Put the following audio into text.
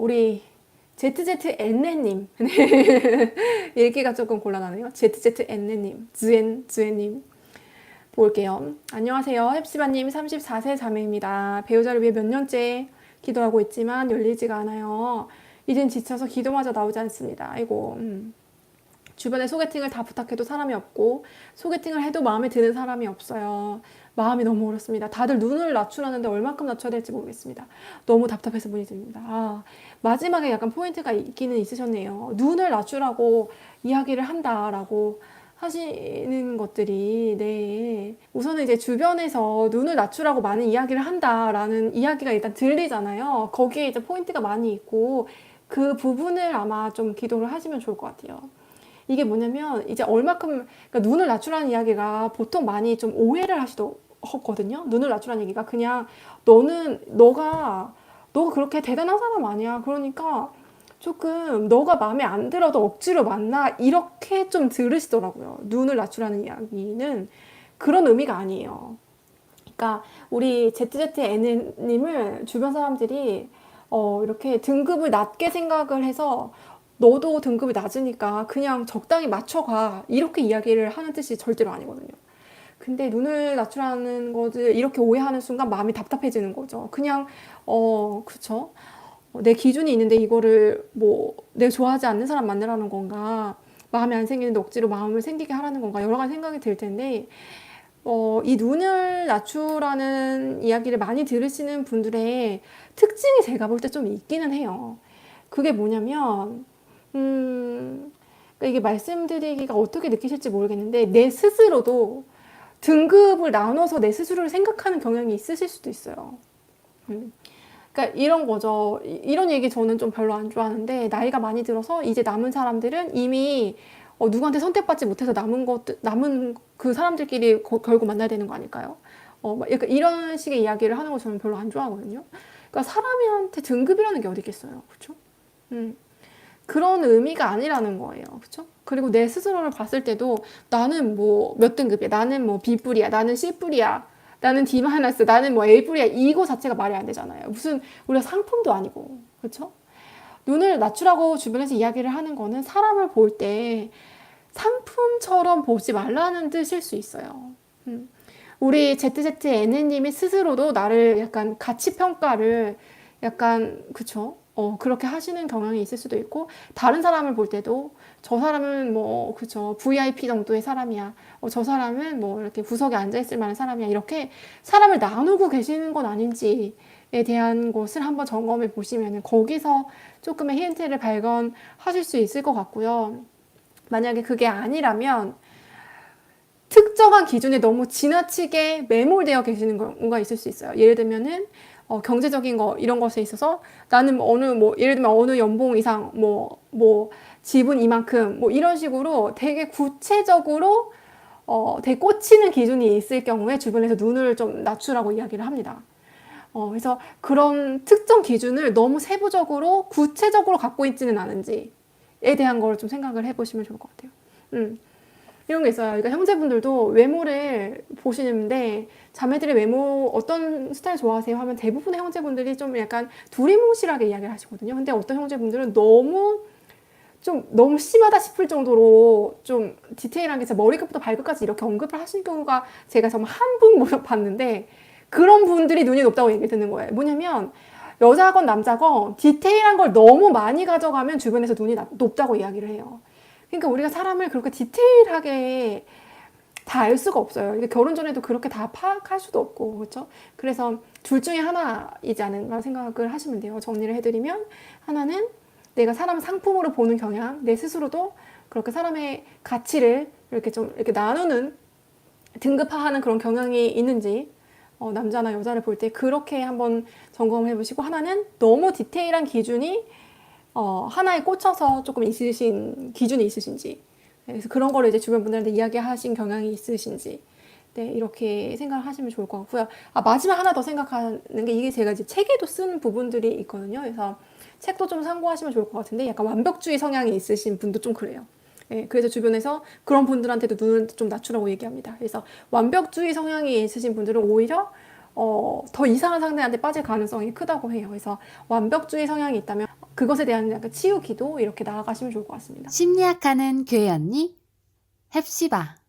우리 ZZN님. 네. 읽기가 조금 곤란하네요. ZZN님, 즈엔님. 볼게요. 안녕하세요. 헵시바님 34세 자매입니다. 배우자를 위해 몇 년째 기도하고 있지만 열리지가 않아요. 이젠 지쳐서 기도마저 나오지 않습니다. 아이고. 주변에 소개팅을 다 부탁해도 사람이 없고 소개팅을 해도 마음에 드는 사람이 없어요. 마음이 너무 어렵습니다. 다들 눈을 낮추라는데 얼마큼 낮춰야 될지 모르겠습니다. 너무 답답해서 문의 드립니다. 마지막에 약간 포인트가 있기는 있으셨네요. 눈을 낮추라고 이야기를 한다라고 하시는 것들이, 네. 우선은 이제 주변에서 눈을 낮추라고 많은 이야기를 한다라는 이야기가 일단 들리잖아요. 거기에 이제 포인트가 많이 있고 그 부분을 아마 좀 기도를 하시면 좋을 것 같아요. 이게 뭐냐면 이제 얼마큼, 그러니까 눈을 낮추라는 이야기가 보통 많이 좀 오해를 하시거든요. 눈을 낮추라는 얘기가 그냥 너가 그렇게 대단한 사람 아니야. 그러니까 조금 너가 마음에 안 들어도 억지로 만나 이렇게 좀 들으시더라고요. 눈을 낮추라는 이야기는 그런 의미가 아니에요. 그러니까 우리 ZZN님을 주변 사람들이 이렇게 등급을 낮게 생각을 해서 너도 등급이 낮으니까 그냥 적당히 맞춰가 이렇게 이야기를 하는 뜻이 절대로 아니거든요. 근데 눈을 낮추라는 것을 이렇게 오해하는 순간 마음이 답답해지는 거죠. 그냥 그쵸? 내 기준이 있는데 이거를 뭐 내가 좋아하지 않는 사람 만나라는 건가, 마음에 안 생기는데 억지로 마음을 생기게 하라는 건가, 여러 가지 생각이 들 텐데 이 눈을 낮추라는 이야기를 많이 들으시는 분들의 특징이 제가 볼 때 좀 있기는 해요. 그게 뭐냐면 그러니까 이게 말씀드리기가 어떻게 느끼실지 모르겠는데 내 스스로도 등급을 나눠서 내 스스로를 생각하는 경향이 있으실 수도 있어요. 그러니까 이런 거죠. 이런 얘기 저는 좀 별로 안 좋아하는데, 나이가 많이 들어서 이제 남은 사람들은 이미 누구한테 선택받지 못해서 남은 그 사람들끼리 결국 만나야 되는 거 아닐까요? 약간 이런 식의 이야기를 하는 거 저는 별로 안 좋아하거든요. 그러니까 사람한테 등급이라는 게 어디 있겠어요. 그렇죠? 그런 의미가 아니라는 거예요. 그렇죠? 그리고 내 스스로를 봤을 때도 나는 뭐 몇 등급이야. 나는 뭐 B뿔이야. 나는 C뿔이야. 나는 D 마이너스, 나는 뭐 A뿔이야. 이거 자체가 말이 안 되잖아요. 무슨 우리가 상품도 아니고. 그렇죠? 눈을 낮추라고 주변에서 이야기를 하는 거는 사람을 볼 때 상품처럼 보지 말라는 뜻일 수 있어요. 우리 ZZN님이 스스로도 나를 약간 가치 평가를 약간, 그쵸? 그렇게 하시는 경향이 있을 수도 있고, 다른 사람을 볼 때도 저 사람은 뭐, 그쵸, VIP 정도의 사람이야. 저 사람은 뭐 이렇게 구석에 앉아있을 만한 사람이야. 이렇게 사람을 나누고 계시는 건 아닌지에 대한 것을 한번 점검해 보시면 거기서 조금의 힌트를 발견하실 수 있을 것 같고요. 만약에 그게 아니라면 특정한 기준에 너무 지나치게 매몰되어 계시는 경우가 있을 수 있어요. 예를 들면은 경제적인 거 이런 것에 있어서 나는 예를 들면 어느 연봉 이상 지분 이만큼 이런 식으로 되게 구체적으로 되게 꽂히는 기준이 있을 경우에 주변에서 눈을 좀 낮추라고 이야기를 합니다. 그래서 그런 특정 기준을 너무 세부적으로 구체적으로 갖고 있지는 않은지에 대한 걸 좀 생각을 해보시면 좋을 것 같아요. 이런 게 있어요. 그러니까 형제분들도 외모를 보시는데 자매들의 외모 어떤 스타일 좋아하세요? 하면 대부분의 형제분들이 좀 약간 두리뭉실하게 이야기를 하시거든요. 근데 어떤 형제분들은 너무 심하다 싶을 정도로 좀 디테일하게 진짜 머리끝부터 발끝까지 이렇게 언급을 하시는 경우가 제가 정말 한 분 봤는데, 그런 분들이 눈이 높다고 얘기 듣는 거예요. 뭐냐면 여자건 남자건 디테일한 걸 너무 많이 가져가면 주변에서 눈이 높다고 이야기를 해요. 그러니까 우리가 사람을 그렇게 디테일하게 다 알 수가 없어요. 결혼 전에도 그렇게 다 파악할 수도 없고, 그렇죠? 그래서 둘 중에 하나이지 않은가 생각을 하시면 돼요. 정리를 해드리면, 하나는 내가 사람을 상품으로 보는 경향, 내 스스로도 그렇게 사람의 가치를 이렇게 나누는, 등급화하는 그런 경향이 있는지, 남자나 여자를 볼 때 그렇게 한번 점검을 해보시고, 하나는 너무 디테일한 기준이 하나에 꽂혀서 조금 있으신 기준이 있으신지, 그래서 그런 거를 이제 주변 분들한테 이야기하신 경향이 있으신지, 네, 이렇게 생각을 하시면 좋을 것 같고요. 마지막 하나 더 생각하는 게, 이게 제가 이제 책에도 쓴 부분들이 있거든요. 그래서 책도 좀 참고하시면 좋을 것 같은데, 약간 완벽주의 성향이 있으신 분도 좀 그래요. 네, 그래서 주변에서 그런 분들한테도 눈을 좀 낮추라고 얘기합니다. 그래서 완벽주의 성향이 있으신 분들은 오히려 더 이상한 상대한테 빠질 가능성이 크다고 해요. 그래서 완벽주의 성향이 있다면 그것에 대한 약간 치유 기도 이렇게 나아가시면 좋을 것 같습니다. 심리학하는 교회 언니 헵시바.